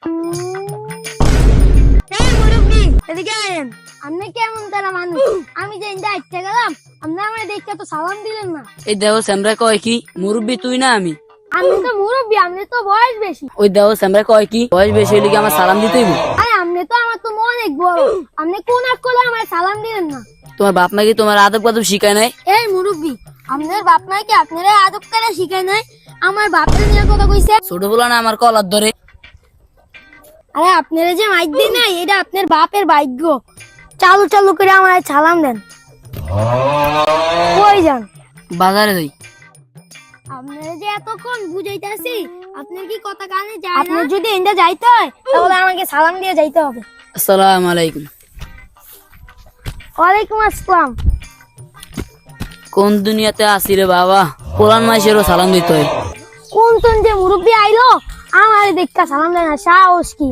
এই মুরব্বি এদিকে আয়েন। আপনি কেমন তারা মানুষ? আমি যে ইন্দা ইচ্ছে গেলাম, আপনি আমার দেখে তো সালাম দিলেন না। এই দেখো স্যামরা কয় কি মুরব্বি তুই না আমি। আপনি তো মুরব্বি, আপনি তো বয়স বেশি। ওই দেখো স্যামরা কয় কি বয়স বেশি হইলে কি আমার সালাম দিতেই হবে? আরে আপনি তো আমার তো অনেক বড়, আপনি কোন আক করে আমার সালাম দিলেন না? তোমার বাপ মা কি তোমার আদব কাদব শিখায় নাই? এই মুরব্বি, আপনার বাপ মা কি আপনারা আদব করে শিখায় নাই? আমার বাপরে নিয়ে কথা কইছে। ছোট বলা না আমার কলার ধরে। আরে আপনারা যে মাইক দিন নাই, এটা আপনার বাপের ভাগ্য। চালু চালু করে আমার সালাম দেন। কই যান? বাজারে যাই। আপনারা যে এতক্ষণ বুঝাইতাছি, আপনার কি কথা কানে যায় না? আপনার যদি এন্ডা যাইতে হয় তাহলে আমাকে সালাম দিয়ে যাইতে হবে। আসসালামু আলাইকুম। ওয়ালাইকুম আসসালাম। কোন দুনিয়াতে আসি রে বাবা, কোরআন মাসেরও সালাম দিতে হয়। কোন যে মুরব্বি আইলো আমার দেখা সালাম দেয় না, সাহস কি?